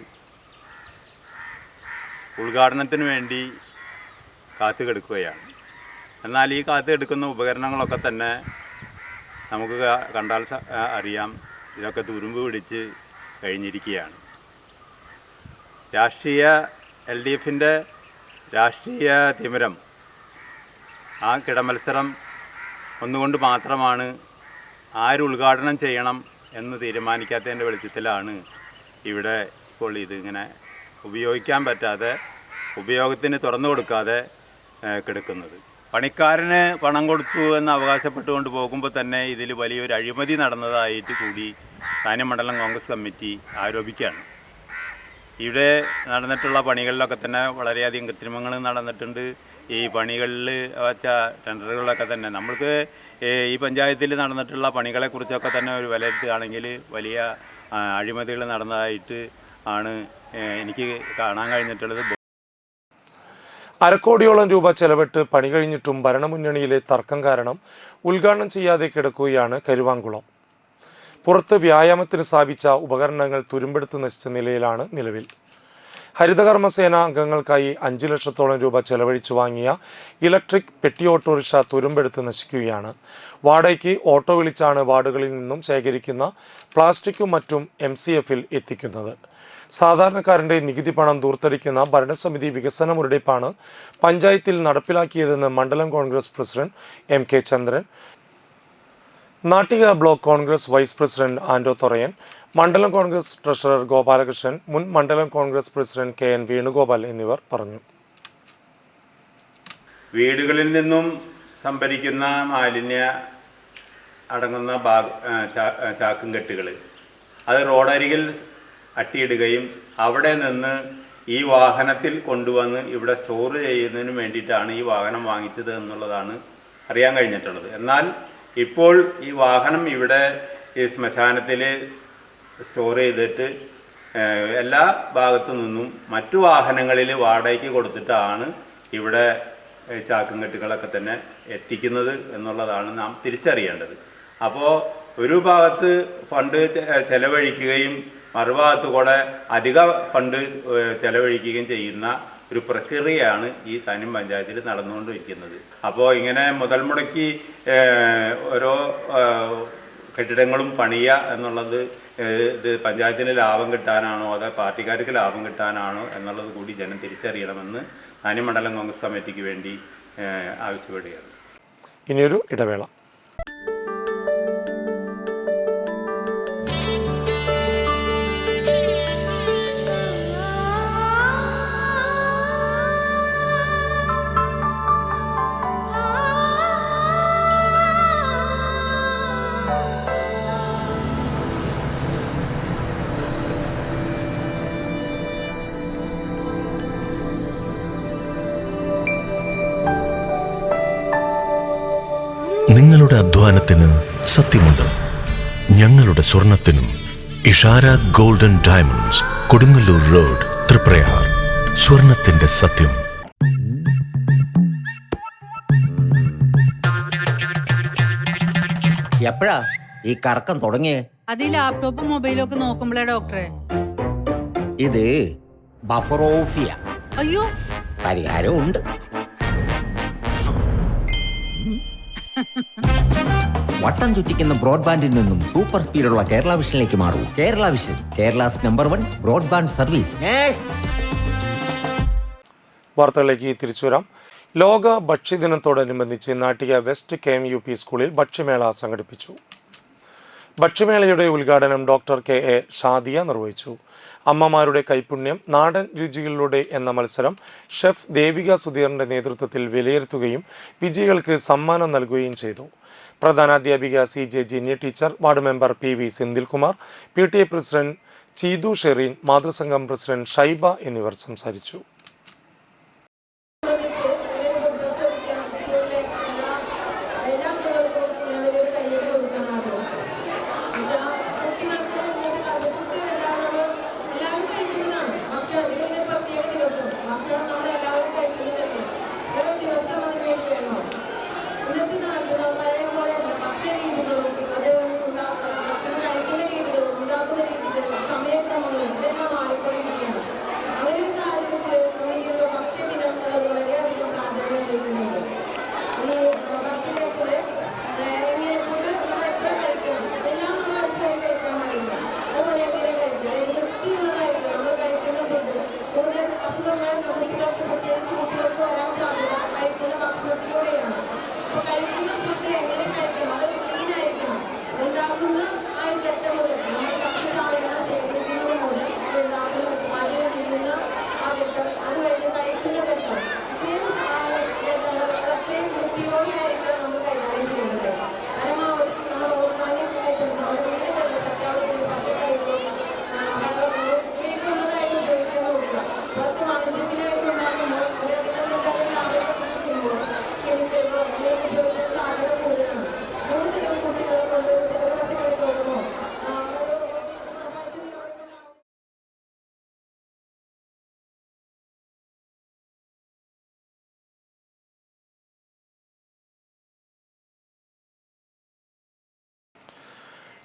ഉദ്ഘാടനത്തിന് വേണ്ടി കാത്തുകിടക്കുകയാണ്. എന്നാൽ ഈ കാത്തുകിടക്കുന്ന ഉപകരണങ്ങളൊക്കെ തന്നെ നമുക്ക് കണ്ടാൽ അറിയാം, ഇതൊക്കെ തുരുമ്പ് പിടിച്ച് കഴിഞ്ഞിരിക്കുകയാണ്. LDFിൻ്റെ രാഷ്ട്രീയ തിമിരം, ആ കിടമത്സരം ഒന്നുകൊണ്ട് മാത്രമാണ് ആര് ഉദ്ഘാടനം ചെയ്യണം എന്ന് തീരുമാനിക്കാത്തതിൻ്റെ വെളിച്ചത്തിലാണ് ഇവിടെ ഇപ്പോൾ ഇതിങ്ങനെ ഉപയോഗിക്കാൻ പറ്റാതെ, ഉപയോഗത്തിന് തുറന്നു കൊടുക്കാതെ കിടക്കുന്നത്. പണിക്കാരന് പണം കൊടുത്തു എന്ന് അവകാശപ്പെട്ടുകൊണ്ട് പോകുമ്പോൾ തന്നെ ഇതിൽ വലിയൊരു അഴിമതി നടന്നതായിട്ട് കൂടി താന്യം മണ്ഡലം കോൺഗ്രസ് കമ്മിറ്റി ആരോപിക്കുകയാണ്. ഇവിടെ നടന്നിട്ടുള്ള പണികളിലൊക്കെ തന്നെ വളരെയധികം കൃത്രിമങ്ങൾ നടന്നിട്ടുണ്ട്. ഈ പണികളിൽ വച്ച ടെൻഡറുകളൊക്കെ തന്നെ നമ്മൾക്ക് ഈ പഞ്ചായത്തിൽ നടന്നിട്ടുള്ള പണികളെക്കുറിച്ചൊക്കെ തന്നെ ഒരു വിലയിരുത്തുകയാണെങ്കിൽ വലിയ അഴിമതികൾ നടന്നതായിട്ട് ആണ് എനിക്ക് കാണാൻ കഴിഞ്ഞിട്ടുള്ളത്. 1/2 കോടിയോളം രൂപ ചെലവിട്ട് പണി കഴിഞ്ഞിട്ടും ഭരണമുന്നണിയിലെ തർക്കം കാരണം ഉദ്ഘാടനം ചെയ്യാതെ കിടക്കുകയാണ് കരുവാങ്കുളം. പുറത്ത് വ്യായാമത്തിന് സ്ഥാപിച്ച ഉപകരണങ്ങൾ തുരുമ്പെടുത്ത് നശിച്ച നിലയിലാണ് നിലവിൽ. ഹരിതകർമ്മസേന അംഗങ്ങൾക്കായി 5 ലക്ഷത്തോളം രൂപ ചെലവഴിച്ചു വാങ്ങിയ ഇലക്ട്രിക് പെട്ടി ഓട്ടോറിക്ഷ തുരുമ്പെടുത്ത് നശിക്കുകയാണ്. വാടകയ്ക്ക് ഓട്ടോ വിളിച്ചാണ് വാർഡുകളിൽ നിന്നും ശേഖരിക്കുന്ന പ്ലാസ്റ്റിക്കും മറ്റും MCFൽ എത്തിക്കുന്നത്. സാധാരണക്കാരൻ്റെ നികുതി പണം ദൂർത്തടിക്കുന്ന ഭരണസമിതി വികസന മുരടിപ്പാണ് പഞ്ചായത്തിൽ നടപ്പിലാക്കിയതെന്ന് മണ്ഡലം Congress president MK Chandran, Nattika block Congress vice president Ando Thorayan, മണ്ഡലം കോൺഗ്രസ് ട്രഷറർ ഗോപാലകൃഷ്ണൻ, മുൻ മണ്ഡലം കോൺഗ്രസ് പ്രസിഡന്റ് KN വേണുഗോപാൽ എന്നിവർ പറഞ്ഞു. വീടുകളിൽ നിന്നും സംഭരിക്കുന്ന മാലിന്യ അടങ്ങുന്ന ചാക്കും കെട്ടുകൾ അത് റോഡരികിൽ അട്ടിയിടുകയും അവിടെ നിന്ന് ഈ വാഹനത്തിൽ കൊണ്ടുവന്ന് ഇവിടെ സ്റ്റോർ ചെയ്യുന്നതിന് വേണ്ടിയിട്ടാണ് ഈ വാഹനം വാങ്ങിച്ചത് എന്നുള്ളതാണ് അറിയാൻ കഴിഞ്ഞിട്ടുള്ളത്. എന്നാൽ ഇപ്പോൾ ഈ വാഹനം ഇവിടെ ഈ ശ്മശാനത്തിൽ സ്റ്റോർ ചെയ്തിട്ട് എല്ലാ ഭാഗത്തു നിന്നും മറ്റു വാഹനങ്ങളിൽ വാടകയ്ക്ക് കൊടുത്തിട്ടാണ് ഇവിടെ ചാക്കും കെട്ടുകളൊക്കെ തന്നെ എത്തിക്കുന്നത് എന്നുള്ളതാണ് നാം തിരിച്ചറിയേണ്ടത്. അപ്പോൾ ഒരു ഭാഗത്ത് ഫണ്ട് ചെലവഴിക്കുകയും മറുഭാഗത്ത് കൂടെ അധിക ഫണ്ട് ചെലവഴിക്കുകയും ചെയ്യുന്ന ഒരു പ്രക്രിയയാണ് ഈ താന്യം പഞ്ചായത്തിൽ നടന്നുകൊണ്ടിരിക്കുന്നത്. അപ്പോൾ ഇങ്ങനെ മുതൽ മുടക്കി ഓരോ കെട്ടിടങ്ങളും പണിയുക എന്നുള്ളത് ഇത് പഞ്ചായത്തിന് ലാഭം കിട്ടാനാണോ അതോ പാർട്ടിക്കാർക്ക് ലാഭം കിട്ടാനാണോ എന്നുള്ളത് കൂടി ജനം തിരിച്ചറിയണമെന്ന് താന്യം മണ്ഡലം കോൺഗ്രസ് കമ്മിറ്റിക്ക് വേണ്ടി ആവശ്യപ്പെടുകയാണ്. ഇനിയൊരു ഇടവേള. നിങ്ങളുടെ അധ്വാനത്തിന് സത്യമുണ്ട്. ഞങ്ങളുടെ സ്വർണത്തിനും. Ishara golden diamonds, Kodungallur road, Triprayar. സ്വർണത്തിന്റെ സത്യം. എപ്പോഴാ ഈ കറക്കം തുടങ്ങിയേ? അത് ഈ ലാപ്ടോപ്പും മൊബൈലും ഒക്കെ നോക്കുമ്പോഴേ ഡോക്ടറെ. ഇത് ബഫറോഫിയ. അയ്യോ, പരിഹാരം ഉണ്ട്. വട്ടം ചുറ്റിക്കുന്ന ബ്രോഡ്ബാൻഡിൽ നിന്നും സൂപ്പർ സ്പീഡുള്ള കേരള വിഷനിലേക്ക് മാറൂ. Kerala vision, Kerala's number 1 broadband service. വാർത്തകളിലേക്ക് തിരിച്ചു വരാം. ലോക ഭക്ഷ്യദിനത്തോടനുബന്ധിച്ച് നാട്ടിക വെസ്റ്റ് KMUP സ്കൂളിൽ ഭക്ഷ്യമേള സംഘടിപ്പിച്ചു. ഭക്ഷ്യമേളയുടെ ഉദ്ഘാടനം ഡോക്ടർ KA ഷാദിയ നിർവഹിച്ചു. അമ്മമാരുടെ കൈപുണ്യം നാടൻ രുചികളിലൂടെ എന്ന മത്സരം ഷെഫ് ദേവിക സുധീറിന്റെ നേതൃത്വത്തിൽ വിലയിരുത്തുകയും വിജയികൾക്ക് സമ്മാനം നൽകുകയും ചെയ്തു. പ്രധാനാധ്യാപിക CJ Jinny teacher, ward member PV Senthilkumar, PTA president Cheethu Shereen, മാതൃസംഘം പ്രസിഡന്റ് ഷൈബ എന്നിവർ സംസാരിച്ചു.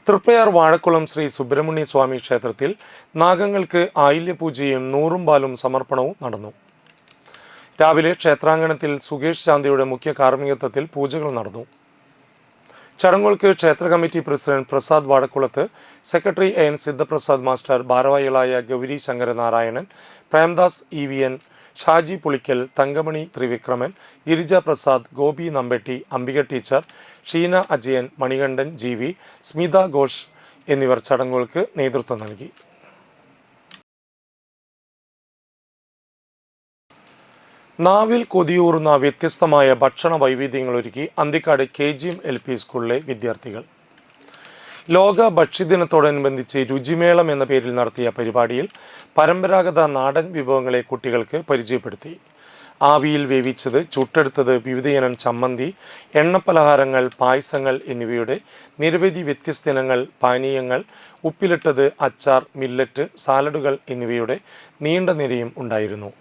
തൃപ്പയാർ വാഴക്കുളം ശ്രീ സുബ്രഹ്മണ്യ സ്വാമി ക്ഷേത്രത്തിൽ നാഗങ്ങൾക്ക് ആയില്യപൂജയും നൂറുംപാലും സമർപ്പണവും നടന്നു. രാവിലെ ക്ഷേത്രാങ്കണത്തിൽ സുകേഷ് ശാന്തിയുടെ മുഖ്യ കാർമ്മികത്വത്തിൽ പൂജകൾ നടന്നു. ചടങ്ങുകൾക്ക് ക്ഷേത്ര committee president Prasad Vazhakkulath, secretary AN Sidhaprasad master, ഭാരവാഹികളായ Gauri Sankaranarayanan, Premdas EVN, Shaji Pulikkal, Thankamani Thrivikraman, Girija Prasad, Gopi Nambetti, Ambika teacher, Sheena Ajayan, Manikandan GV, Smitha Ghosh എന്നിവർ ചടങ്ങുകൾക്ക് നേതൃത്വം നൽകി. നാവിൽ കൊതിയൂറുന്ന വ്യത്യസ്തമായ ഭക്ഷണ വൈവിധ്യങ്ങളൊരുക്കി അന്തിക്കാട് KGM LP സ്കൂളിലെ വിദ്യാർത്ഥികൾ. ലോക ഭക്ഷ്യദിനത്തോടനുബന്ധിച്ച് രുചിമേളം എന്ന പേരിൽ നടത്തിയ പരിപാടിയിൽ പരമ്പരാഗത നാടൻ വിഭവങ്ങളെ കുട്ടികൾക്ക് പരിചയപ്പെടുത്തി. ആവിയിൽ വേവിച്ചത്, ചുട്ടെടുത്തത്, വിവിധയിനം ചമ്മന്തി, എണ്ണപ്പലഹാരങ്ങൾ, പായസങ്ങൾ എന്നിവയുടെ നിരവധി വ്യത്യസ്തയിനങ്ങൾ, പാനീയങ്ങൾ, ഉപ്പിലിട്ടത്, അച്ചാർ, മില്ലറ്റ്, സാലഡുകൾ എന്നിവയുടെ നീണ്ട നിരയും ഉണ്ടായിരുന്നു.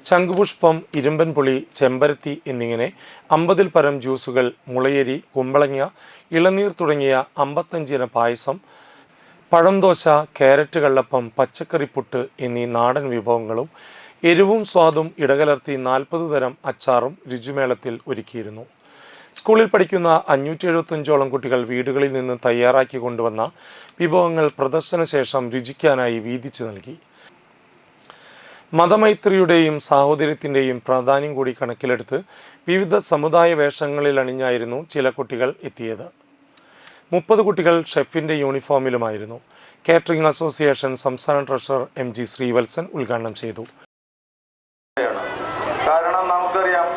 ശംഖുപുഷ്പം, ഇരുമ്പൻപുളി, ചെമ്പരത്തി എന്നിങ്ങനെ 50-ൽ പരം ജ്യൂസുകൾ, മുളയരി, കുമ്പളങ്ങ, ഇളനീർ തുടങ്ങിയ 55 ഇന പായസം, പഴംദോശ, ക്യാരറ്റ് കള്ളപ്പം, പച്ചക്കറിപ്പുട്ട് എന്നീ നാടൻ വിഭവങ്ങളും എരിവും സ്വാദും ഇടകലർത്തി 40 തരം അച്ചാറും രുചിമേളത്തിൽ ഒരുക്കിയിരുന്നു. സ്കൂളിൽ പഠിക്കുന്ന 575ഓളം കുട്ടികൾ വീടുകളിൽ നിന്ന് തയ്യാറാക്കി കൊണ്ടുവന്ന വിഭവങ്ങൾ പ്രദർശനശേഷം രുചിക്കാനായി വീതിച്ചു നൽകി. മതമൈത്രിയുടെയും സാഹോദര്യത്തിൻ്റെയും പ്രാധാന്യം കൂടി കണക്കിലെടുത്ത് വിവിധ സമുദായ വേഷങ്ങളിൽ അണിഞ്ഞായിരുന്നു ചില കുട്ടികൾ എത്തിയത്. 30 കുട്ടികൾ ഷെഫിൻ്റെ യൂണിഫോമിലുമായിരുന്നു. കാറ്ററിംഗ് അസോസിയേഷൻ സംസ്ഥാന ട്രഷറർ MG ശ്രീവത്സൻ ഉദ്ഘാടനം ചെയ്തു. കാരണം നമുക്കറിയാം,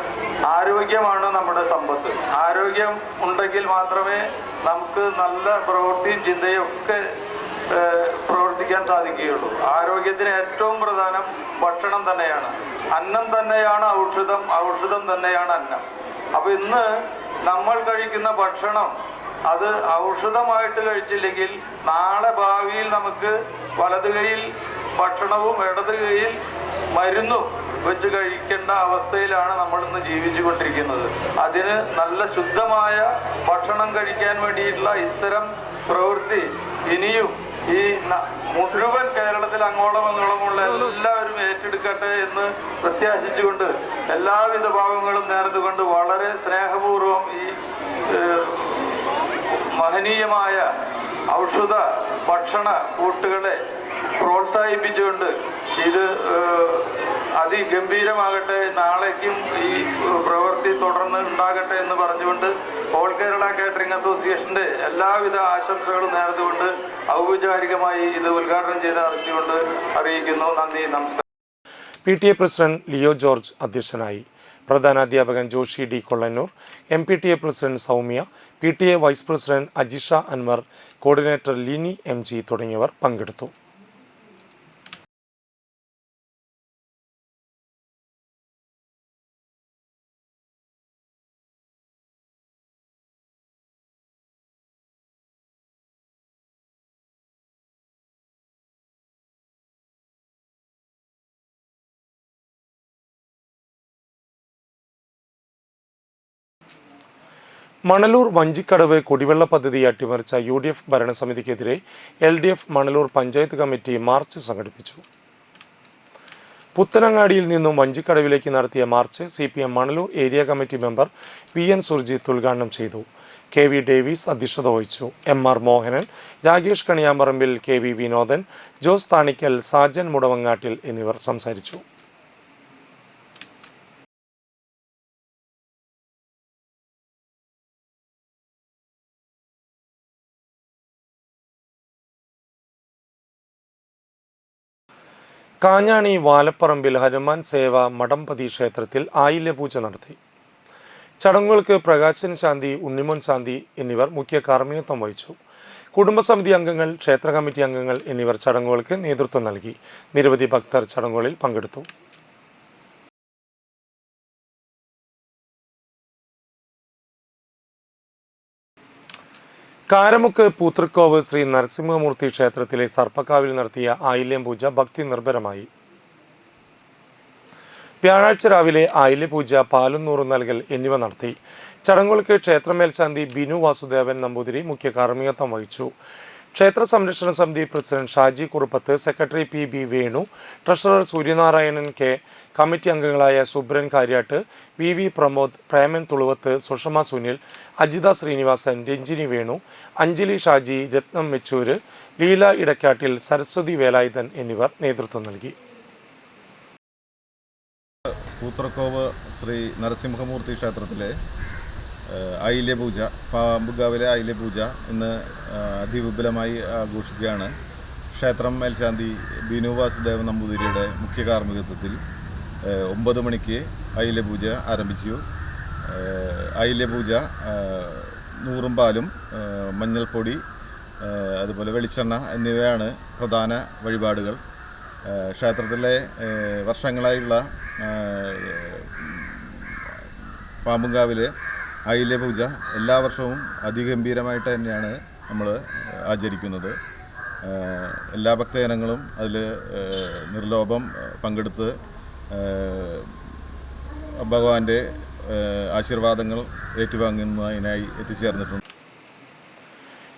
ആരോഗ്യമാണ് നമ്മുടെ സമ്പത്ത്. ആരോഗ്യം ഉണ്ടെങ്കിൽ മാത്രമേ നമുക്ക് നല്ല പ്രവൃത്തിയും ചിന്തയും ഒക്കെ പ്രവർത്തിക്കാൻ സാധിക്കുകയുള്ളൂ. ആരോഗ്യത്തിന് ഏറ്റവും പ്രധാനം ഭക്ഷണം തന്നെയാണ്. അന്നം തന്നെയാണ് ഔഷധം, ഔഷധം തന്നെയാണ് അന്നം. അപ്പോൾ ഇന്ന് നമ്മൾ കഴിക്കുന്ന ഭക്ഷണം അത് ഔഷധമായിട്ട് കഴിച്ചില്ലെങ്കിൽ നാളെ ഭാവിയിൽ നമുക്ക് വലത് കൈയിൽ ഭക്ഷണവും ഇടത് കൈയിൽ മരുന്നും വെച്ച് കഴിക്കേണ്ട അവസ്ഥയിലാണ് നമ്മൾ ഇന്ന് ജീവിച്ചു കൊണ്ടിരിക്കുന്നത്. അതിന് നല്ല ശുദ്ധമായ ഭക്ഷണം കഴിക്കാൻ വേണ്ടിയിട്ടുള്ള ഇത്തരം പ്രവൃത്തി ഇനിയും ഈ മുഴുവൻ കേരളത്തിൽ അങ്ങോളം ഇങ്ങോളമുള്ള എല്ലാവരും ഏറ്റെടുക്കട്ടെ എന്ന് പ്രത്യാശിച്ചുകൊണ്ട് എല്ലാവിധ ഭാവങ്ങളും നേർന്നുകൊണ്ട് വളരെ സ്നേഹപൂർവ്വം ഈ മഹനീയമായ ഔഷധ ഭക്ഷണ കൂട്ടുകളെ പ്രോത്സാഹിപ്പിച്ചുകൊണ്ട് ഇത് അതിഗംഭീരമാകട്ടെ, നാളേക്കും ഈ പ്രവൃത്തി തുടർന്ന് ഉണ്ടാകട്ടെ എന്ന് പറഞ്ഞുകൊണ്ട് ഓൾ കേരള കാറ്ററിംഗ് അസോസിയേഷന്റെ എല്ലാവിധ ആശംസകളും നേർന്നുകൊണ്ട് ഔപചാരികമായി ഇത് ഉദ്ഘാടനം ചെയ്ത് അറിയിക്കുന്നു. നന്ദി, നമസ്കാരം. PTA പ്രസിഡന്റ് ലിയോ ജോർജ് അധ്യക്ഷനായി. പ്രധാനാധ്യാപകൻ Joshi D Kollannur, MPTA president Soumya, PTA vice president Ajisha Anwar, coordinator Lini MG തുടങ്ങിയവർ പങ്കെടുത്തു. മണലൂർ വഞ്ചിക്കടവ് കുടിവെള്ള പദ്ധതി അട്ടിമറിച്ച UDF ഭരണസമിതിക്കെതിരെ LDF Manalur panchayat committee march സംഘടിപ്പിച്ചു. പുത്തനങ്ങാടിയിൽ നിന്നും വഞ്ചിക്കടവിലേക്ക് നടത്തിയ march CPM Manalur area committee member PN Surjith ഉദ്ഘാടനം ചെയ്തു. KV ഡേവിസ് അധ്യക്ഷത വഹിച്ചു. MR മോഹനൻ, രാകേഷ് കണിയാമ്പറമ്പിൽ, KV വിനോദൻ, ജോസ് താണിക്കൽ, സാജൻ മുടവങ്ങാട്ടിൽ എന്നിവർ സംസാരിച്ചു. കാഞ്ഞാണി വാലപ്പറമ്പിൽ ഹനുമാൻ സേവ മഠംപതി ക്ഷേത്രത്തിൽ ആയില്യപൂജ നടത്തി. ചടങ്ങുകൾക്ക് പ്രകാശൻ ശാന്തി, ഉണ്ണിമോൻ ശാന്തി എന്നിവർ മുഖ്യ കാർമ്മികത്വം വഹിച്ചു. കുടുംബസമിതി അംഗങ്ങൾ, ക്ഷേത്ര കമ്മിറ്റി അംഗങ്ങൾ എന്നിവർ ചടങ്ങുകൾക്ക് നേതൃത്വം നൽകി. നിരവധി ഭക്തർ ചടങ്ങുകളിൽ പങ്കെടുത്തു. കാരമുക്ക് പൂത്തൃക്കോവ് ശ്രീ നരസിംഹമൂർത്തി ക്ഷേത്രത്തിലെ സർപ്പക്കാവിൽ നടത്തിയ ആയില്യം പൂജ ഭക്തി നിർഭരമായി. വ്യാഴാഴ്ച രാവിലെ ആയില്യപൂജ, പാലും നൂറും നൽകൽ എന്നിവ നടത്തി. ചടങ്ങുകൾക്ക് ക്ഷേത്രമേൽശാന്തി ബിനു വാസുദേവൻ നമ്പൂതിരി മുഖ്യ കാർമ്മികത്വം വഹിച്ചു. ക്ഷേത്ര സംരക്ഷണ സമിതി president Shaji Kuruppath, secretary PB Venu, treasurer Suryanarayanan K, committee അംഗങ്ങളായ സുബ്രൻ കാര്യാട്ട്, VV പ്രമോദ്, പ്രേമൻ തുളുവത്ത്, സുഷമ സുനിൽ, അജിത ശ്രീനിവാസൻ, രഞ്ജിനി വേണു, അഞ്ജലി ഷാജി, രത്നം മെച്ചൂര്, ലീല ഇടക്കാട്ടിൽ, സരസ്വതി വേലായുധൻ എന്നിവർ നേതൃത്വം നൽകി. പൂത്തൃക്കോവ് ശ്രീ നരസിംഹമൂർത്തി ക്ഷേത്രത്തിലെ ആയില്യപൂജ, പാമ്പുകാവിലെ ആയില്യപൂജ ഇന്ന് അതിവിപുലമായി ആഘോഷിക്കുകയാണ്. ക്ഷേത്രം മേൽശാന്തി ബിനു വാസുദേവൻ നമ്പൂതിരിയുടെ മുഖ്യ കാർമ്മികത്വത്തിൽ 9 മണിക്ക് ആയില്യപൂജ ആരംഭിച്ചു. ആയില്യപൂജ നൂറും പാലും, മഞ്ഞൾപ്പൊടി, അതുപോലെ വെളിച്ചെണ്ണ എന്നിവയാണ് പ്രധാന വഴിപാടുകൾ. ക്ഷേത്രത്തിലെ വർഷങ്ങളായുള്ള പാമ്പുകാവിലെ ആയില്യപൂജ എല്ലാ വർഷവും അതിഗംഭീരമായിട്ട് തന്നെയാണ് നമ്മൾ ആചരിക്കുന്നത്. എല്ലാ ഭക്തജനങ്ങളും അതിൽ നിർലോഭം പങ്കെടുത്ത് ഭഗവാന്റെ ആശീർവാദങ്ങൾ ഏറ്റുവാങ്ങുന്നതിനായി എത്തിച്ചേർന്നിട്ടുണ്ട്.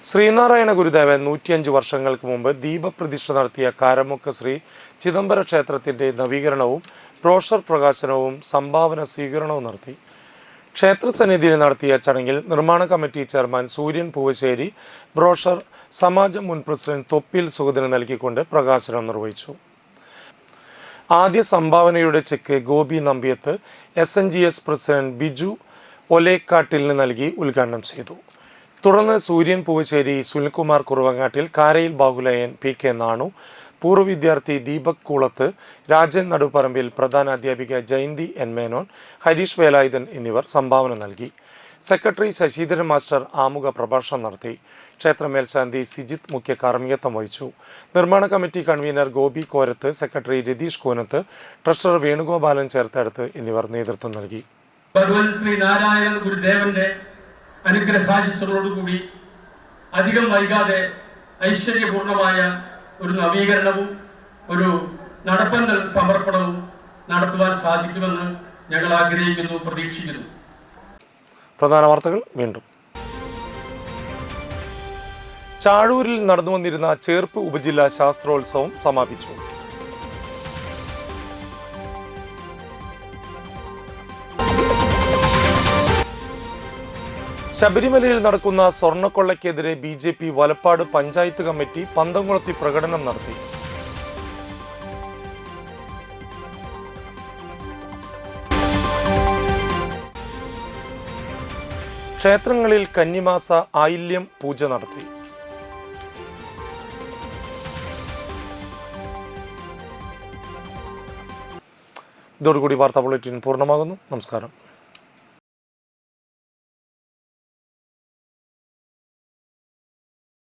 ശ്രീനാരായണ ഗുരുദേവൻ 105 വർഷങ്ങൾക്ക് മുമ്പ് ദീപപ്രതിഷ്ഠ നടത്തിയ കാരമുക്ക് ശ്രീ ചിദംബര ക്ഷേത്രത്തിൻ്റെ നവീകരണവും ബ്രോഷർ പ്രകാശനവും സംഭാവന സ്വീകരണവും നടത്തി. ക്ഷേത്രസന്നിധിയിൽ നടത്തിയ ചടങ്ങിൽ നിർമ്മാണ കമ്മിറ്റി ചെയർമാൻ സൂര്യൻ പൂവശ്ശേരി ബ്രോഷർ സമാജം മുൻ പ്രസിഡന്റ് തൊപ്പിൽ സുഗതന് നൽകിക്കൊണ്ട് പ്രകാശനം നിർവഹിച്ചു. ആദ്യ സംഭാവനയുടെ cheque Gopi Nambiyath SNGS president Biju ഒലേക്കാട്ടിലിന് നൽകി ഉദ്ഘാടനം ചെയ്തു. തുടർന്ന് സൂര്യൻ പൂവശ്ശേരി, സുനിൽകുമാർ കുറുവങ്ങാട്ടിൽ, കാരയിൽ ബാഹുലയൻ, PK നാണു, പൂർവ്വ വിദ്യാർത്ഥി ദീപക് കൂളത്ത്, രാജൻ നടുപ്പറമ്പിൽ, പ്രധാന അധ്യാപിക ജയന്തി N മേനോൻ, ഹരീഷ് വേലായുധൻ എന്നിവർ സംഭാവന നൽകി. സെക്രട്ടറി ശശീധരൻ മാസ്റ്റർ ആമുഖ പ്രഭാഷണം നടത്തി. ക്ഷേത്ര മേൽശാന്തി സിജിത്ത് മുഖ്യ കാർമ്മികത്വം വഹിച്ചു. നിർമ്മാണ committee convener Gopi കോരത്ത്, secretary Ratheesh Koonath, treasurer Venugopalan ചേർത്തെടുത്ത് എന്നിവർ നേതൃത്വം നൽകി. ഭഗവാൻ ശ്രീ നാരായണ ഗുരുദേവന്റെ അനുഗ്രഹാശിസ്സുകളോടുകൂടി അധികം വൈകാതെ ഐശ്വര്യപൂർണമായ ഒരു നവീകരണവും ഒരു നടപ്പൻ സമർപ്പണവും നടത്തുവാൻ സാധിക്കുമെന്ന് ഞങ്ങൾ ആഗ്രഹിക്കുന്നു, പ്രതീക്ഷിക്കുന്നു. പ്രധാന വാർത്തകൾ വീണ്ടും. ചാഴൂരിൽ നടന്നുവന്നിരുന്ന ചേർപ്പ് ഉപജില്ലാ ശാസ്ത്രോത്സവം സമാപിച്ചു. ശബരിമലയിൽ നടക്കുന്ന സ്വർണ്ണക്കൊള്ളയ്ക്കെതിരെ BJP വലപ്പാട് പഞ്ചായത്ത് കമ്മിറ്റി പന്തംകുളത്തി പ്രകടനം നടത്തി. ക്ഷേത്രങ്ങളിൽ കന്നിമാസ ആയില്യം പൂജ നടത്തി. ഇതോടുകൂടി വാർത്താ ബുള്ളറ്റിൻ പൂർണ്ണമാകുന്നു. നമസ്കാരം.